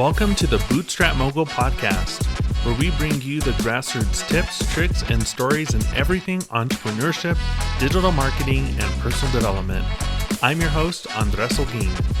Welcome to the Bootstrap Mogul Podcast, where we bring you the grassroots tips, tricks, and stories in everything entrepreneurship, digital marketing, and personal development. I'm your host, Andres Holguin.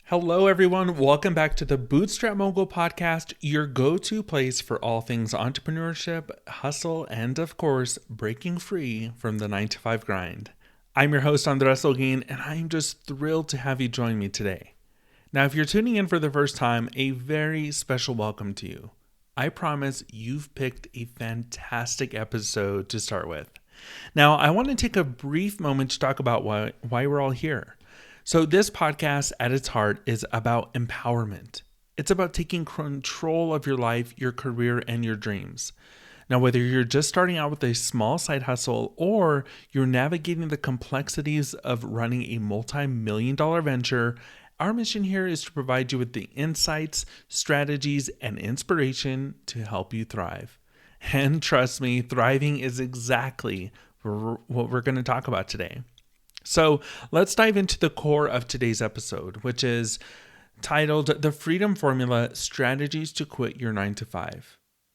Hello, everyone. Welcome back to the Bootstrap Mogul Podcast, your go-to place for all things entrepreneurship, hustle, and of course, breaking free from the 9-to-5 grind. I'm your host, Andres Holguin, and I'm just thrilled to have you join me today. Now, if you're tuning in for the first time, a very special welcome to you. I promise you've picked a fantastic episode to start with. Now, I want to take a brief moment to talk about why we're all here. So this podcast at its heart is about empowerment. It's about taking control of your life, your career, and your dreams. Now, whether you're just starting out with a small side hustle or you're navigating the complexities of running a multi-million-dollar venture, our mission here is to provide you with the insights, strategies, and inspiration to help you thrive. And trust me, thriving is exactly what we're going to talk about today. So let's dive into the core of today's episode, which is titled The Freedom Formula: Strategies to Quit Your 9-to-5.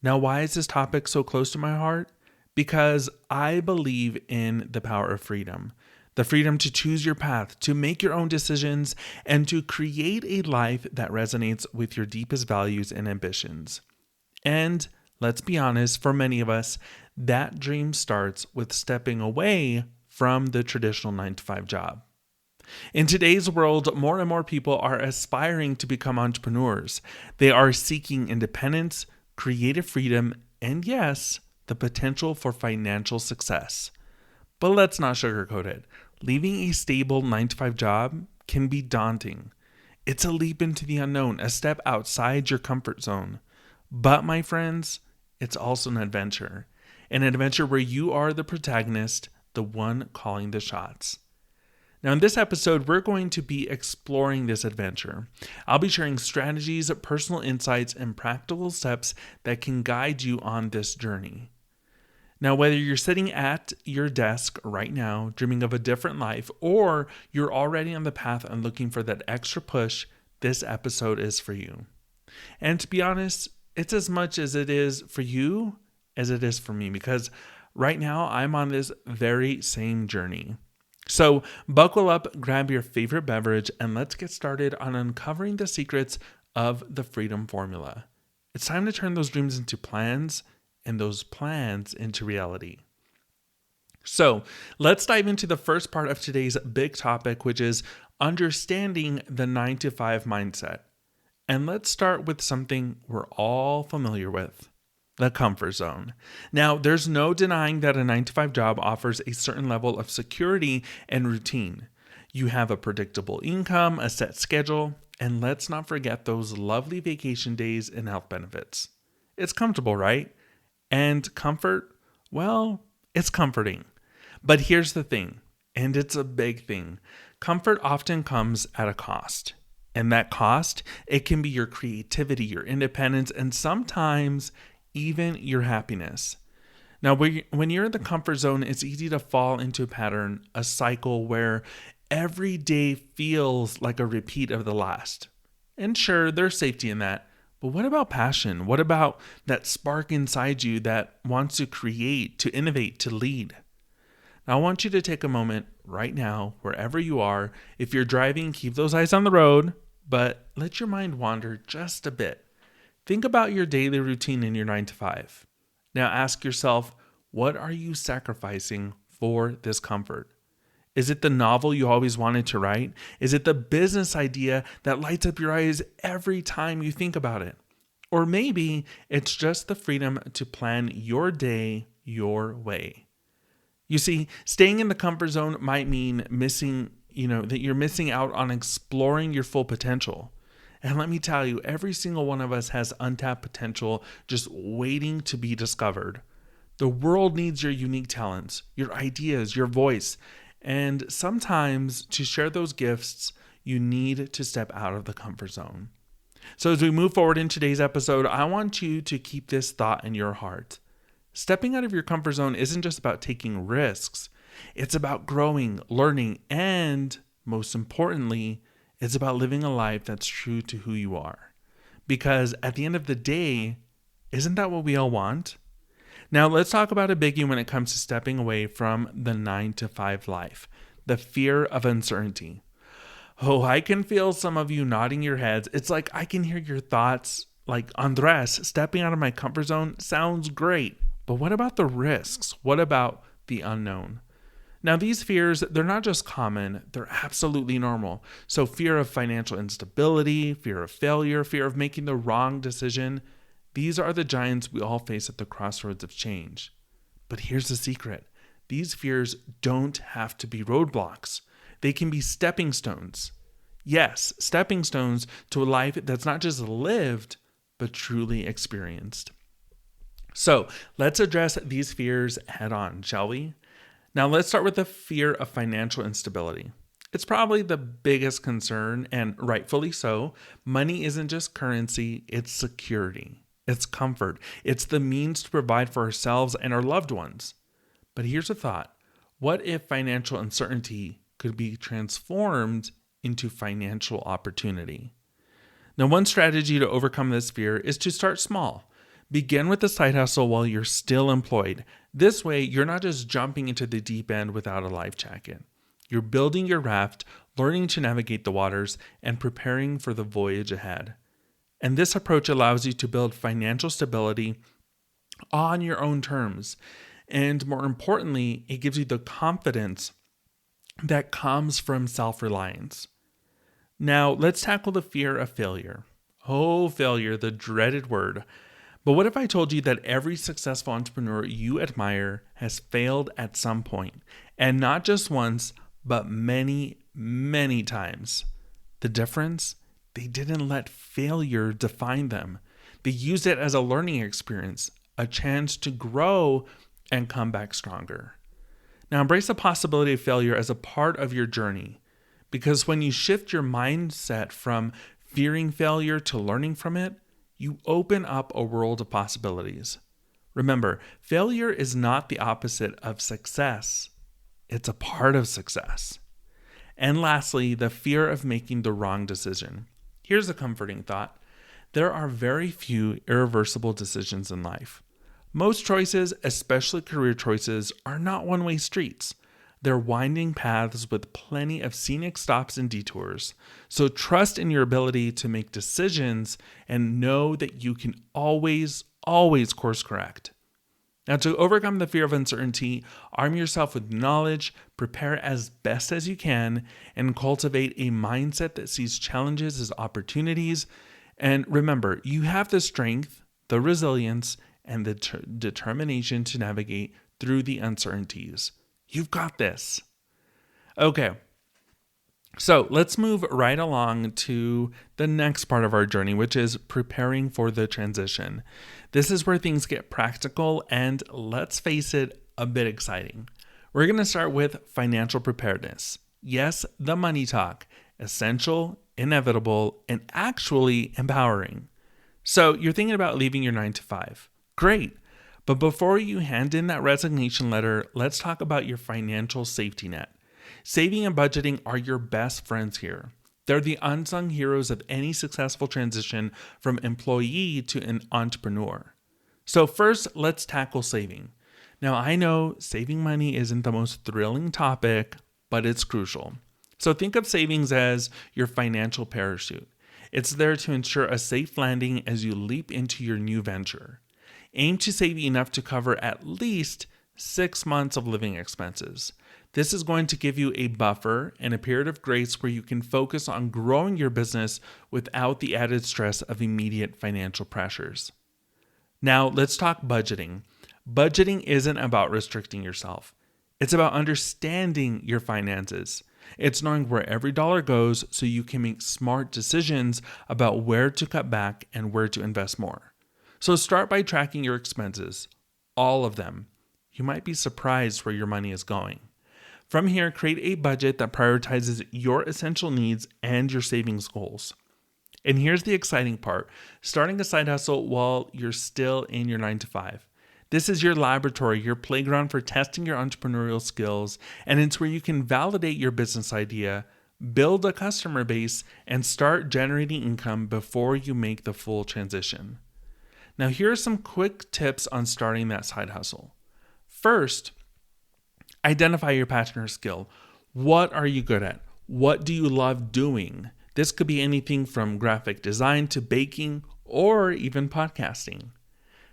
Now, why is this topic so close to my heart? Because I believe in the power of freedom. The freedom to choose your path, to make your own decisions, and to create a life that resonates with your deepest values and ambitions. And let's be honest, for many of us, that dream starts with stepping away from the traditional 9-to-5 job. In today's world, more and more people are aspiring to become entrepreneurs. They are seeking independence, creative freedom, and yes, the potential for financial success. But let's not sugarcoat it. Leaving a stable 9-to-5 job can be daunting. It's a leap into the unknown, a step outside your comfort zone. But my friends, it's also an adventure where you are the protagonist, the one calling the shots. Now, in this episode, we're going to be exploring this adventure. I'll be sharing strategies, personal insights, and practical steps that can guide you on this journey. Now, whether you're sitting at your desk right now, dreaming of a different life, or you're already on the path and looking for that extra push, this episode is for you. And to be honest, it's as much as it is for you as it is for me, because right now, I'm on this very same journey. So buckle up, grab your favorite beverage, and let's get started on uncovering the secrets of the freedom formula. It's time to turn those dreams into plans and those plans into reality. So let's dive into the first part of today's big topic, which is understanding the 9-to-5 mindset. And let's start with something we're all familiar with. The comfort zone. Now, there's no denying that a 9-to-5 job offers a certain level of security and routine. You have a predictable income, a set schedule, and let's not forget those lovely vacation days and health benefits. It's comfortable, right? And comfort, well, it's comforting. But here's the thing, and it's a big thing. Comfort often comes at a cost. And that cost, it can be your creativity, your independence, and sometimes even your happiness. Now, when you're in the comfort zone, it's easy to fall into a pattern, a cycle where every day feels like a repeat of the last. And sure, there's safety in that. But what about passion? What about that spark inside you that wants to create, to innovate, to lead? Now, I want you to take a moment right now, wherever you are. If you're driving, keep those eyes on the road, but let your mind wander just a bit. Think about your daily routine in your 9-to-5. Now ask yourself, what are you sacrificing for this comfort? Is it the novel you always wanted to write? Is it the business idea that lights up your eyes every time you think about it? Or maybe it's just the freedom to plan your day your way. You see, staying in the comfort zone might mean that you're missing out on exploring your full potential. And let me tell you, every single one of us has untapped potential just waiting to be discovered. The world needs your unique talents, your ideas, your voice. And sometimes to share those gifts, you need to step out of the comfort zone. So as we move forward in today's episode, I want you to keep this thought in your heart. Stepping out of your comfort zone isn't just about taking risks. It's about growing, learning, and most importantly, it's about living a life that's true to who you are. Because at the end of the day, isn't that what we all want? Now, let's talk about a biggie when it comes to stepping away from the 9-to-5 life, the fear of uncertainty. Oh, I can feel some of you nodding your heads. It's like I can hear your thoughts. Like, Andres, stepping out of my comfort zone sounds great. But what about the risks? What about the unknown? Now, these fears, they're not just common, they're absolutely normal. So fear of financial instability, fear of failure, fear of making the wrong decision, these are the giants we all face at the crossroads of change. But here's the secret. These fears don't have to be roadblocks. They can be stepping stones. Yes, stepping stones to a life that's not just lived, but truly experienced. So let's address these fears head on, shall we? Now let's start with the fear of financial instability. It's probably the biggest concern, and rightfully so. Money isn't just currency, it's security, it's comfort, it's the means to provide for ourselves and our loved ones. But here's a thought. What if financial uncertainty could be transformed into financial opportunity? Now, one strategy to overcome this fear is to start small. Begin with a side hustle while you're still employed. This way, you're not just jumping into the deep end without a life jacket. You're building your raft, learning to navigate the waters, and preparing for the voyage ahead. And this approach allows you to build financial stability on your own terms. And more importantly, it gives you the confidence that comes from self-reliance. Now, let's tackle the fear of failure. Oh, failure, the dreaded word. But what if I told you that every successful entrepreneur you admire has failed at some point, and not just once, but many, many times? The difference? They didn't let failure define them. They used it as a learning experience, a chance to grow and come back stronger. Now, embrace the possibility of failure as a part of your journey, because when you shift your mindset from fearing failure to learning from it, you open up a world of possibilities. Remember, failure is not the opposite of success. It's a part of success. And lastly, the fear of making the wrong decision. Here's a comforting thought. There are very few irreversible decisions in life. Most choices, especially career choices, are not one-way streets. They're winding paths with plenty of scenic stops and detours. So trust in your ability to make decisions and know that you can always course correct. Now, to overcome the fear of uncertainty, arm yourself with knowledge, prepare as best as you can, and cultivate a mindset that sees challenges as opportunities. And remember, you have the strength, the resilience, and the determination to navigate through the uncertainties. You've got this. Okay, so let's move right along to the next part of our journey, which is preparing for the transition. This is where things get practical and, let's face it, a bit exciting. We're going to start with financial preparedness. Yes, the money talk. Essential, inevitable, and actually empowering. So you're thinking about leaving your 9-to-5. Great. But before you hand in that resignation letter, let's talk about your financial safety net. Saving and budgeting are your best friends here. They're the unsung heroes of any successful transition from employee to an entrepreneur. So first, let's tackle saving. Now, I know saving money isn't the most thrilling topic, but it's crucial. So think of savings as your financial parachute. It's there to ensure a safe landing as you leap into your new venture. Aim to save enough to cover at least 6 months of living expenses. This is going to give you a buffer and a period of grace where you can focus on growing your business without the added stress of immediate financial pressures. Now, let's talk budgeting. Budgeting isn't about restricting yourself. It's about understanding your finances. It's knowing where every dollar goes so you can make smart decisions about where to cut back and where to invest more. So start by tracking your expenses, all of them. You might be surprised where your money is going. From here, create a budget that prioritizes your essential needs and your savings goals. And here's the exciting part. Starting a side hustle while you're still in your 9-to-5. This is your laboratory, your playground for testing your entrepreneurial skills, and it's where you can validate your business idea, build a customer base, and start generating income before you make the full transition. Now, here are some quick tips on starting that side hustle. First, identify your passion or skill. What are you good at? What do you love doing? This could be anything from graphic design to baking or even podcasting.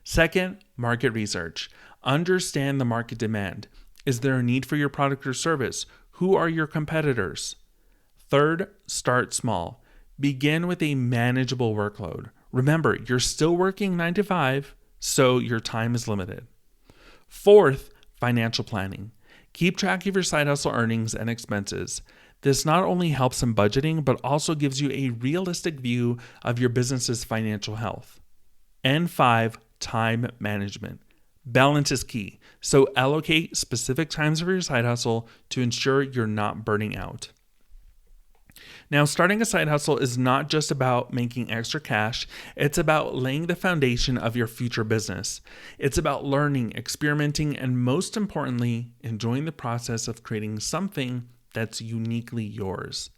Second, market research. Understand the market demand. Is there a need for your product or service? Who are your competitors? Third, start small. Begin with a manageable workload. Remember, you're still working 9 to 5, so your time is limited. Fourth, financial planning. Keep track of your side hustle earnings and expenses. This not only helps in budgeting, but also gives you a realistic view of your business's financial health. And 5, time management. Balance is key, so allocate specific times for your side hustle to ensure you're not burning out. Now, starting a side hustle is not just about making extra cash. It's about laying the foundation of your future business. It's about learning, experimenting, and most importantly, enjoying the process of creating something that's uniquely yours.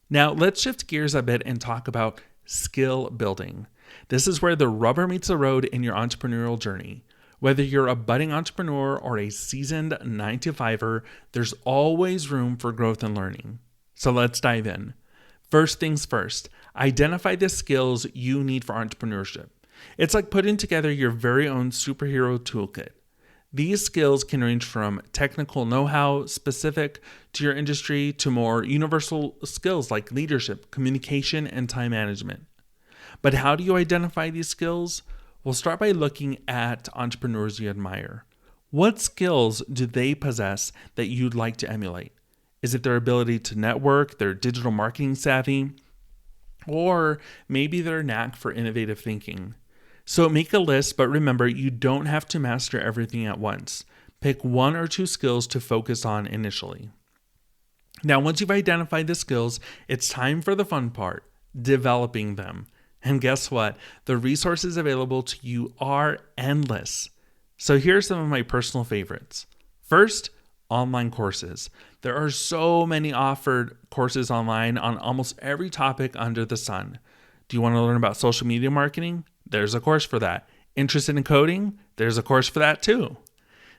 Now, let's shift gears a bit and talk about skill building. This is where the rubber meets the road in your entrepreneurial journey. Whether you're a budding entrepreneur or a seasoned 9-to-5er, there's always room for growth and learning. So let's dive in. First things first, identify the skills you need for entrepreneurship. It's like putting together your very own superhero toolkit. These skills can range from technical know-how specific to your industry to more universal skills like leadership, communication, and time management. But how do you identify these skills? We'll start by looking at entrepreneurs you admire. What skills do they possess that you'd like to emulate? Is it their ability to network, their digital marketing savvy, or maybe their knack for innovative thinking? So make a list, but remember, you don't have to master everything at once. Pick 1 or 2 skills to focus on initially. Now, once you've identified the skills, it's time for the fun part, developing them. And guess what? The resources available to you are endless. So here are some of my personal favorites. First, online courses. There are so many offered courses online on almost every topic under the sun. Do you want to learn about social media marketing? There's a course for that. Interested in coding? There's a course for that too.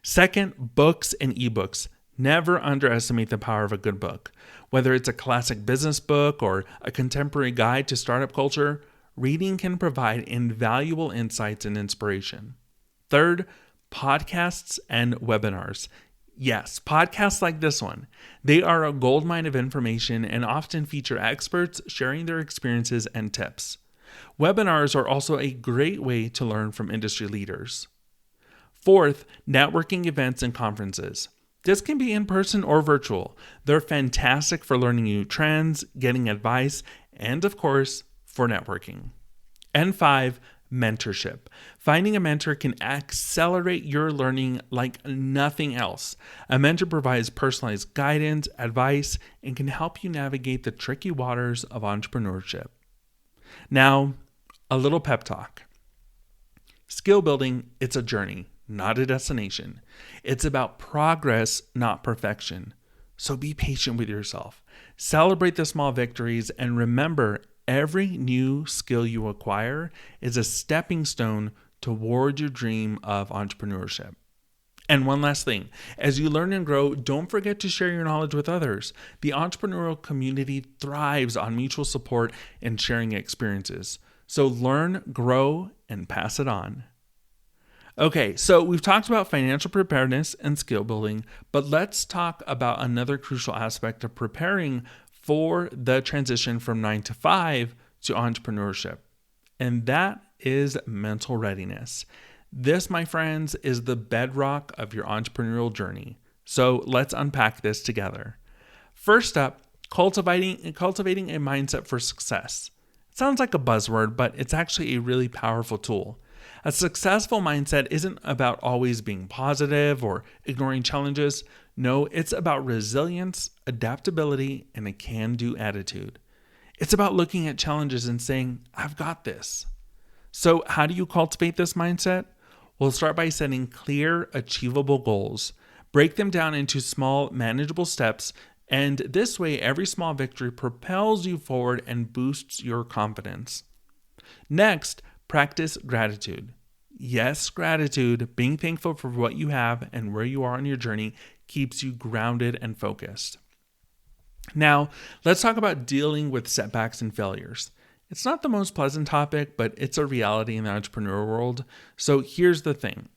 Second, books and ebooks. Never underestimate the power of a good book. Whether it's a classic business book or a contemporary guide to startup culture, reading can provide invaluable insights and inspiration. Third, podcasts and webinars. Yes, podcasts like this one. They are a goldmine of information and often feature experts sharing their experiences and tips. Webinars are also a great way to learn from industry leaders. Fourth, networking events and conferences. This can be in person or virtual. They're fantastic for learning new trends, getting advice, and of course, for networking. And 5, mentorship. Finding a mentor can accelerate your learning like nothing else. A mentor provides personalized guidance, advice, and can help you navigate the tricky waters of entrepreneurship. Now, a little pep talk. Skill building, it's a journey, not a destination. It's about progress, not perfection. So be patient with yourself. Celebrate the small victories and remember, every new skill you acquire is a stepping stone toward your dream of entrepreneurship. And one last thing, as you learn and grow, don't forget to share your knowledge with others. The entrepreneurial community thrives on mutual support and sharing experiences. So learn, grow, and pass it on. Okay, so we've talked about financial preparedness and skill building, but let's talk about another crucial aspect of preparing for the transition from 9 to 5 to entrepreneurship. And that is mental readiness. This, my friends, is the bedrock of your entrepreneurial journey. So let's unpack this together. First up, cultivating a mindset for success. It sounds like a buzzword, but it's actually a really powerful tool. A successful mindset isn't about always being positive or ignoring challenges. No, it's about resilience, adaptability, and a can-do attitude. It's about looking at challenges and saying, I've got this. So how do you cultivate this mindset? We'll start by setting clear, achievable goals. Break them down into small, manageable steps, and this way, every small victory propels you forward and boosts your confidence. Next, practice gratitude. Yes, gratitude, being thankful for what you have and where you are on your journey, keeps you grounded and focused. Now, let's talk about dealing with setbacks and failures. It's not the most pleasant topic, but it's a reality in the entrepreneur world. So here's the thing.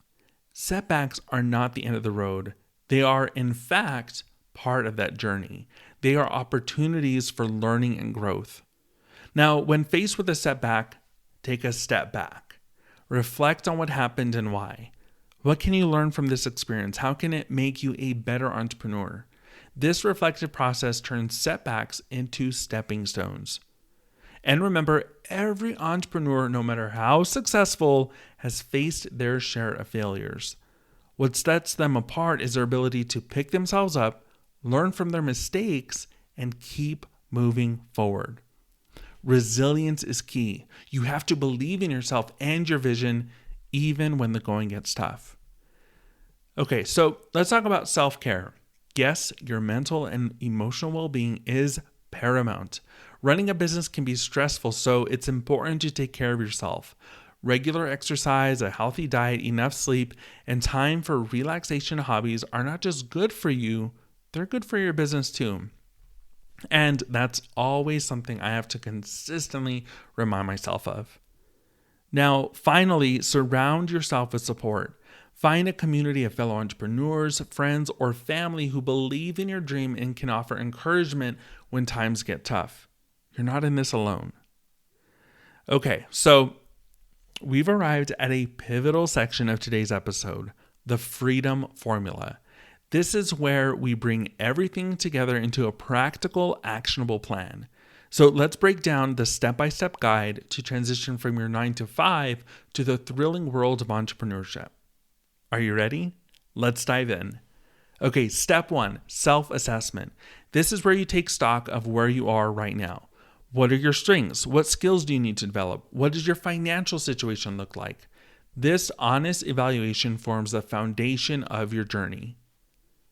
Setbacks are not the end of the road. They are, in fact, part of that journey. They are opportunities for learning and growth. Now, when faced with a setback, take a step back. Reflect on what happened and why. What can you learn from this experience? How can it make you a better entrepreneur? This reflective process turns setbacks into stepping stones. And remember, every entrepreneur, no matter how successful, has faced their share of failures. What sets them apart is their ability to pick themselves up, learn from their mistakes, and keep moving forward. Resilience is key. You have to believe in yourself and your vision, even when the going gets tough. Okay, so let's talk about self-care. Yes, your mental and emotional well-being is paramount. Running a business can be stressful, so it's important to take care of yourself. Regular exercise, a healthy diet, enough sleep, and time for relaxation and hobbies are not just good for you, they're good for your business too. And that's always something I have to consistently remind myself of. Now, finally, surround yourself with support. Find a community of fellow entrepreneurs, friends, or family who believe in your dream and can offer encouragement when times get tough. You're not in this alone. Okay, so we've arrived at a pivotal section of today's episode, the freedom formula. This is where we bring everything together into a practical, actionable plan. So let's break down the step-by-step guide to transition from your 9-to-5 to the thrilling world of entrepreneurship. Are you ready? Let's dive in. Okay, step 1, self-assessment. This is where you take stock of where you are right now. What are your strengths? What skills do you need to develop? What does your financial situation look like? This honest evaluation forms the foundation of your journey.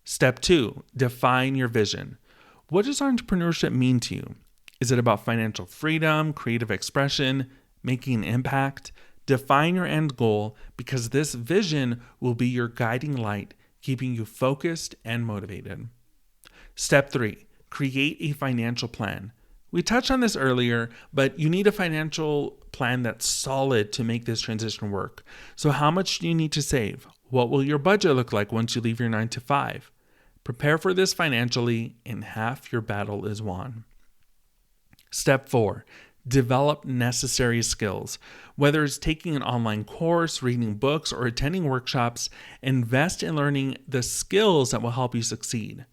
Step 2, define your vision. What does entrepreneurship mean to you? Is it about financial freedom, creative expression, making an impact? Define your end goal because this vision will be your guiding light, keeping you focused and motivated. Step 3, create a financial plan. We touched on this earlier, but you need a financial plan that's solid to make this transition work. So how much do you need to save? What will your budget look like once you leave your 9-to-5? Prepare for this financially, and half your battle is won. Step 4, develop necessary skills. Whether it's taking an online course, reading books, or attending workshops, invest in learning the skills that will help you succeed.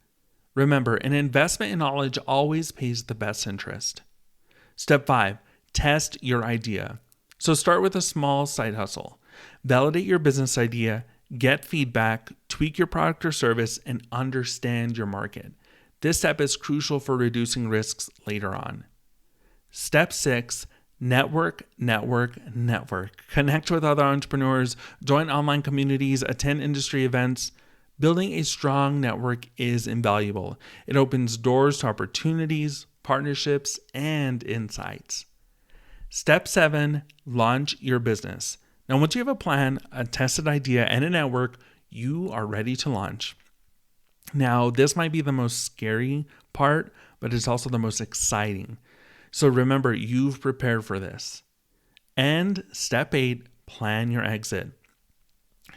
Remember, an investment in knowledge always pays the best interest. Step 5, test your idea. So start with a small side hustle. Validate your business idea, get feedback, tweak your product or service, and understand your market. This step is crucial for reducing risks later on. Step 6, network. Connect with other entrepreneurs, join online communities, attend industry events. Building a strong network is invaluable. It opens doors to opportunities, partnerships, and insights. Step 7, launch your business. Now, once you have a plan, a tested idea, and a network, you are ready to launch. Now, this might be the most scary part, but it's also the most exciting. So remember, you've prepared for this. And step 8, plan your exit.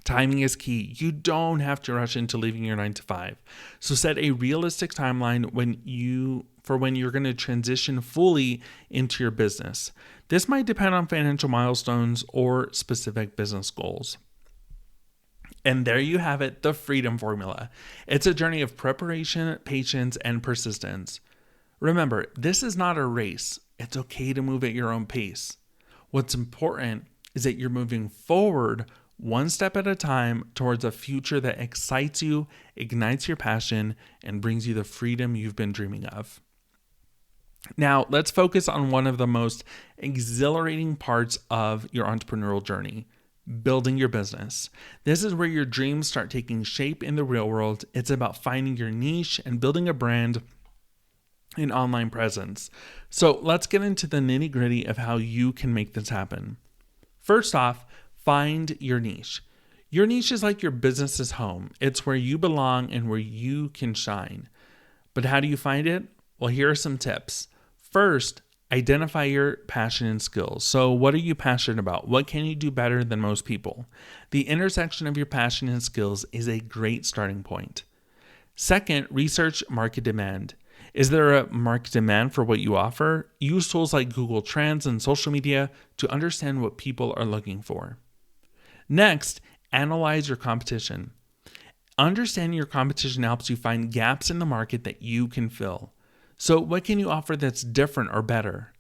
Timing is key. You don't have to rush into leaving your 9-to-5. So set a realistic timeline when you're going to transition fully into your business. This might depend on financial milestones or specific business goals. And there you have it, the freedom formula. It's a journey of preparation, patience, and persistence. Remember, this is not a race. It's okay to move at your own pace. What's important is that you're moving forward one step at a time towards a future that excites you, ignites your passion, and brings you the freedom you've been dreaming of. Now, let's focus on one of the most exhilarating parts of your entrepreneurial journey, building your business. This is where your dreams start taking shape in the real world. It's about finding your niche and building a brand and online presence. So let's get into the nitty-gritty of how you can make this happen. First off, find your niche. Your niche is like your business's home. It's where you belong and where you can shine. But how do you find it? Well, here are some tips. First, identify your passion and skills. So what are you passionate about? What can you do better than most people? The intersection of your passion and skills is a great starting point. Second, research market demand. Is there a market demand for what you offer? Use tools like Google Trends and social media to understand what people are looking for. Next, analyze your competition. Understanding your competition helps you find gaps in the market that you can fill. So what can you offer that's different or better?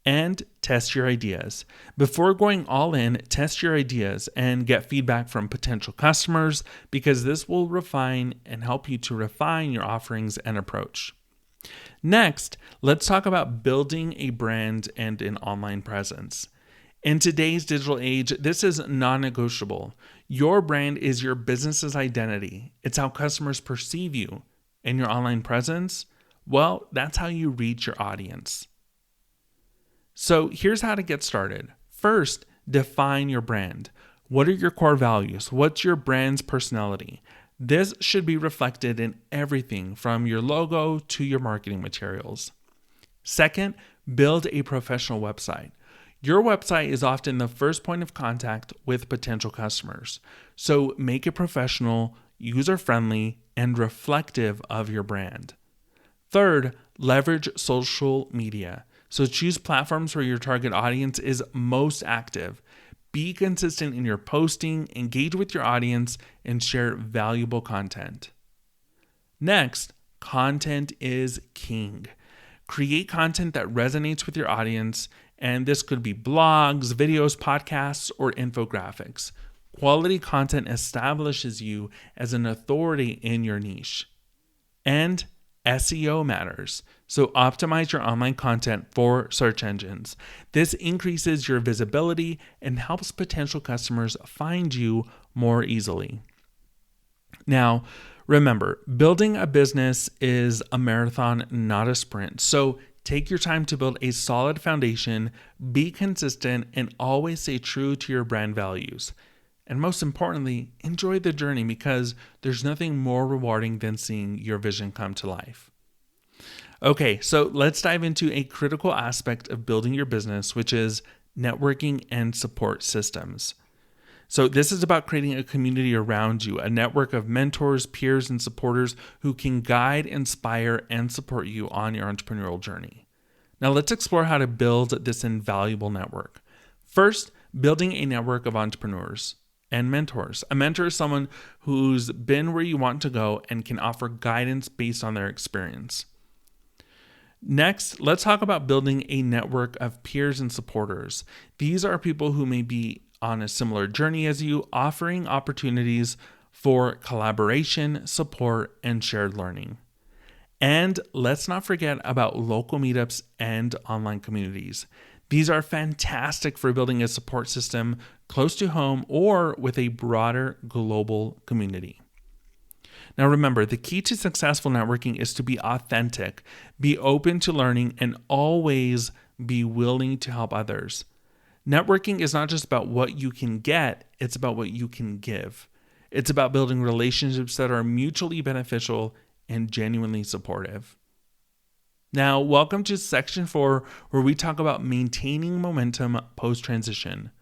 And test your ideas. Before going all in, test your ideas and get feedback from potential customers, because this will refine and help you to refine your offerings and approach. Next, let's talk about building a brand and an online presence. In today's digital age, this is non-negotiable. Your brand is your business's identity. It's how customers perceive you. And your online presence, well, that's how you reach your audience. So here's how to get started. First, define your brand. What are your core values? What's your brand's personality? This should be reflected in everything from your logo to your marketing materials. Second, build a professional website. Your website is often the first point of contact with potential customers. So make it professional, user-friendly, and reflective of your brand. Third, leverage social media. So choose platforms where your target audience is most active. Be consistent in your posting, engage with your audience, and share valuable content. Next, content is king. Create content that resonates with your audience, and this could be blogs, videos, podcasts, or infographics. Quality content establishes you as an authority in your niche. And SEO matters. So optimize your online content for search engines. This increases your visibility and helps potential customers find you more easily. Now, remember, building a business is a marathon, not a sprint. So take your time to build a solid foundation, be consistent, and always stay true to your brand values. And most importantly, enjoy the journey, because there's nothing more rewarding than seeing your vision come to life. Okay, so let's dive into a critical aspect of building your business, which is networking and support systems. So this is about creating a community around you, a network of mentors, peers, and supporters who can guide, inspire, and support you on your entrepreneurial journey. Now let's explore how to build this invaluable network. First, building a network of entrepreneurs and mentors. A mentor is someone who's been where you want to go and can offer guidance based on their experience. Next, let's talk about building a network of peers and supporters. These are people who may be on a similar journey as you, offering opportunities for collaboration, support, and shared learning. And let's not forget about local meetups and online communities. These are fantastic for building a support system close to home or with a broader global community. Now remember, the key to successful networking is to be authentic, be open to learning, and always be willing to help others. Networking is not just about what you can get, it's about what you can give. It's about building relationships that are mutually beneficial and genuinely supportive. Now, welcome to section 4, where we talk about maintaining momentum post-transition.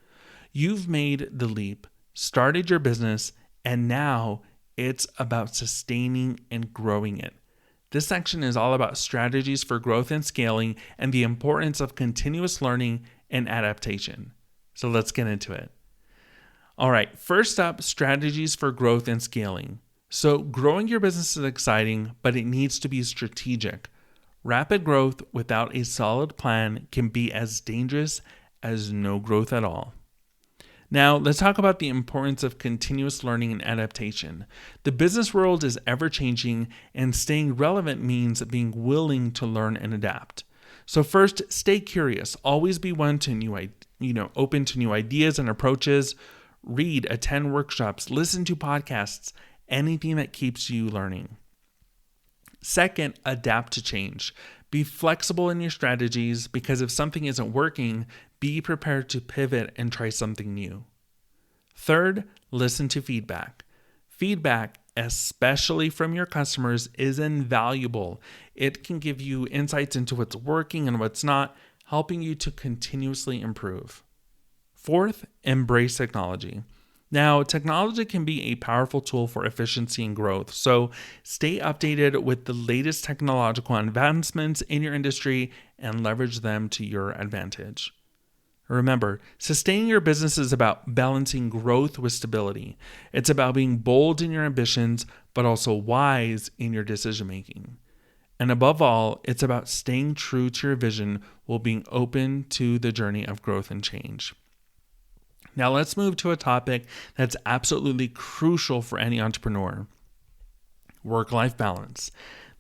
You've made the leap, started your business, and now it's about sustaining and growing it. This section is all about strategies for growth and scaling and the importance of continuous learning and adaptation. So let's get into it. All right, first up, strategies for growth and scaling. So growing your business is exciting, but it needs to be strategic. Rapid growth without a solid plan can be as dangerous as no growth at all. Now, let's talk about the importance of continuous learning and adaptation. The business world is ever-changing, and staying relevant means being willing to learn and adapt. So first, stay curious. Always be open to new ideas and approaches. read, attend workshops, listen to podcasts, anything that keeps you learning. Second, adapt to change. Be flexible in your strategies because if something isn't working, be prepared to pivot and try something new. Third, listen to feedback. Feedback, especially from your customers, is invaluable. It can give you insights into what's working and what's not, helping you to continuously improve. Fourth, embrace technology. Now, technology can be a powerful tool for efficiency and growth, so stay updated with the latest technological advancements in your industry and leverage them to your advantage. Remember, sustaining your business is about balancing growth with stability. It's about being bold in your ambitions, but also wise in your decision making. And above all, it's about staying true to your vision while being open to the journey of growth and change. Now let's move to a topic that's absolutely crucial for any entrepreneur: work-life balance.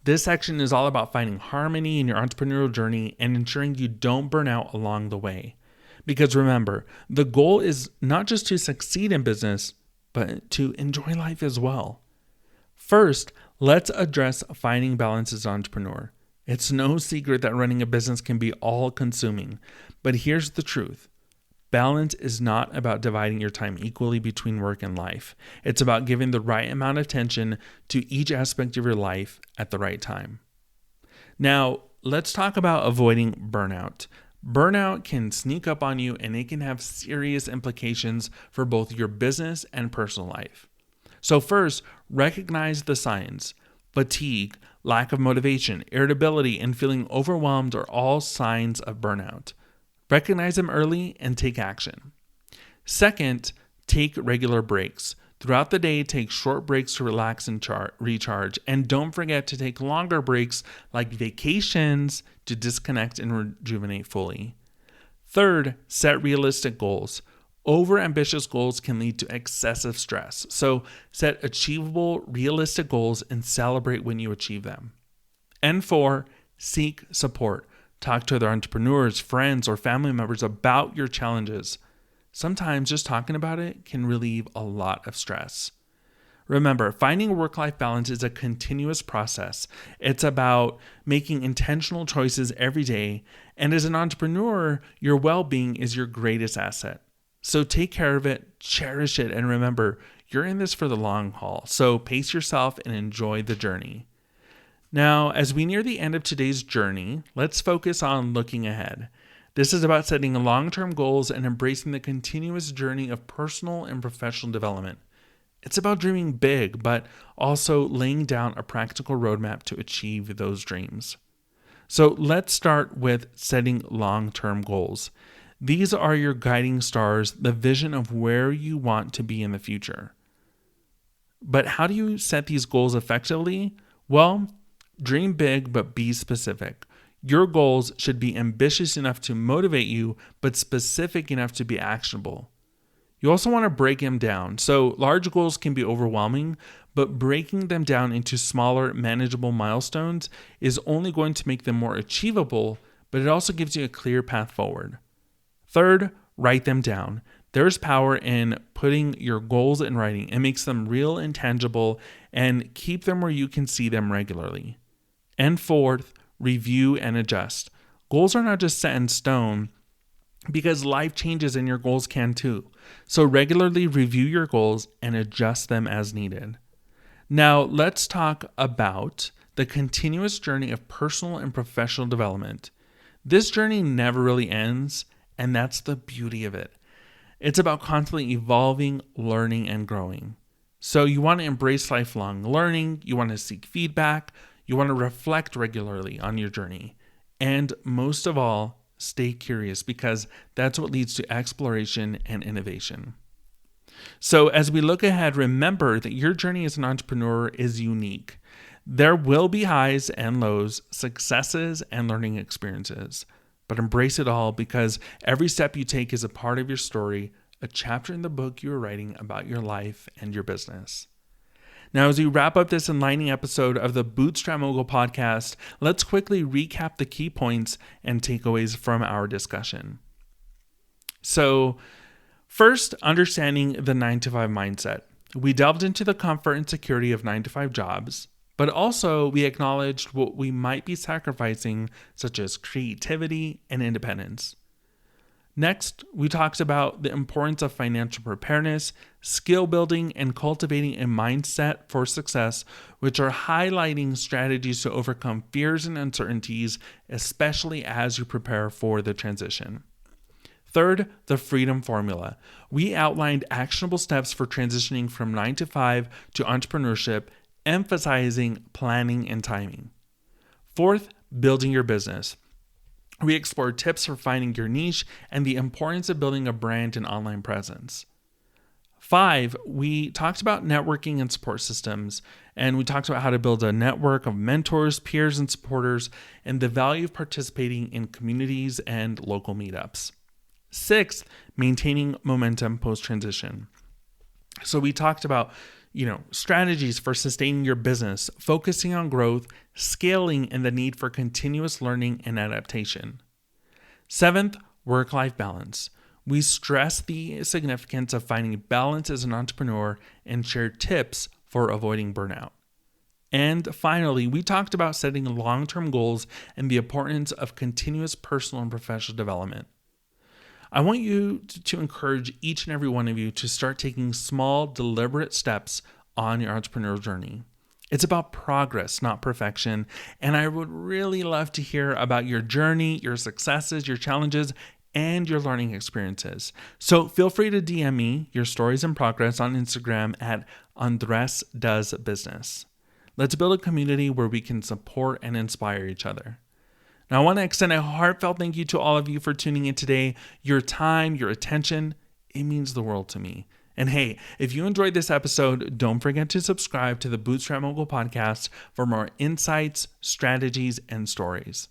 This section is all about finding harmony in your entrepreneurial journey and ensuring you don't burn out along the way. Because remember, the goal is not just to succeed in business, but to enjoy life as well. First, let's address finding balance as an entrepreneur. It's no secret that running a business can be all-consuming, but here's the truth. Balance is not about dividing your time equally between work and life. It's about giving the right amount of attention to each aspect of your life at the right time. Now, let's talk about avoiding burnout. Burnout can sneak up on you and it can have serious implications for both your business and personal life. So first, recognize the signs. Fatigue, lack of motivation, irritability, and feeling overwhelmed are all signs of burnout. Recognize them early and take action. Second, take regular breaks. Throughout the day, take short breaks to relax and recharge. And don't forget to take longer breaks like vacations to disconnect and rejuvenate fully. Third, set realistic goals. Overambitious goals can lead to excessive stress. So set achievable, realistic goals and celebrate when you achieve them. And four, seek support. Talk to other entrepreneurs, friends, or family members about your challenges. Sometimes just talking about it can relieve a lot of stress. Remember, finding work-life balance is a continuous process. It's about making intentional choices every day. And as an entrepreneur, your well-being is your greatest asset. So take care of it, cherish it, and remember, you're in this for the long haul. So pace yourself and enjoy the journey. Now, as we near the end of today's journey, let's focus on looking ahead. This is about setting long-term goals and embracing the continuous journey of personal and professional development. It's about dreaming big, but also laying down a practical roadmap to achieve those dreams. So let's start with setting long-term goals. These are your guiding stars, the vision of where you want to be in the future. But how do you set these goals effectively? Well, dream big, but be specific. Your goals should be ambitious enough to motivate you, but specific enough to be actionable. You also want to break them down. So large goals can be overwhelming, but breaking them down into smaller, manageable milestones is only going to make them more achievable, but it also gives you a clear path forward. Third, write them down. There's power in putting your goals in writing. It makes them real and tangible, and keep them where you can see them regularly. And fourth, review and adjust. Goals are not just set in stone because life changes and your goals can too. So regularly review your goals and adjust them as needed. Now let's talk about the continuous journey of personal and professional development. This journey never really ends, and that's the beauty of it. It's about constantly evolving, learning, and growing. So you want to embrace lifelong learning, you want to seek feedback, you want to reflect regularly on your journey. And most of all, stay curious because that's what leads to exploration and innovation. So as we look ahead, remember that your journey as an entrepreneur is unique. There will be highs and lows, successes and learning experiences, but embrace it all because every step you take is a part of your story, a chapter in the book you are writing about your life and your business. Now, as we wrap up this enlightening episode of the Bootstrap Mogul podcast, let's quickly recap the key points and takeaways from our discussion. So, First, understanding the 9-to-5 mindset. We delved into the comfort and security of 9-to-5 jobs, but also we acknowledged what we might be sacrificing, such as creativity and independence. Next, we talked about the importance of financial preparedness, skill building, and cultivating a mindset for success, which are highlighting strategies to overcome fears and uncertainties, especially as you prepare for the transition. Third, the freedom formula. We outlined actionable steps for transitioning from 9-to-5 to entrepreneurship, emphasizing planning and timing. Fourth, building your business. We explored tips for finding your niche and the importance of building a brand and online presence. 5, we talked about networking and support systems, and we talked about how to build a network of mentors, peers, and supporters, and the value of participating in communities and local meetups. 6, maintaining momentum post-transition. So we talked about strategies for sustaining your business, focusing on growth, scaling, and the need for continuous learning and adaptation. 7th, work-life balance. We stress the significance of finding balance as an entrepreneur and share tips for avoiding burnout. And finally, we talked about setting long-term goals and the importance of continuous personal and professional development. I want you to encourage each and every one of you to start taking small, deliberate steps on your entrepreneurial journey. It's about progress, not perfection. And I would really love to hear about your journey, your successes, your challenges, and your learning experiences. So feel free to DM me your stories and progress on Instagram at AndresDoesBusiness. Let's build a community where we can support and inspire each other. Now, I want to extend a heartfelt thank you to all of you for tuning in today. Your time, your attention, it means the world to me. And hey, if you enjoyed this episode, don't forget to subscribe to the Bootstrap Mogul podcast for more insights, strategies, and stories.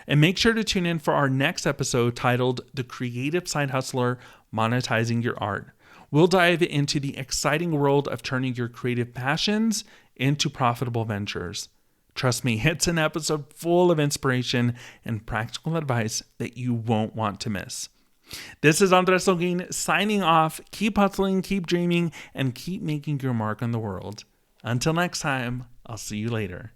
And make sure to tune in for our next episode titled The Creative Side Hustler, Monetizing Your Art. We'll dive into the exciting world of turning your creative passions into profitable ventures. Trust me, it's an episode full of inspiration and practical advice that you won't want to miss. This is Andres Holguin signing off. Keep hustling, keep dreaming, and keep making your mark on the world. Until next time, I'll see you later.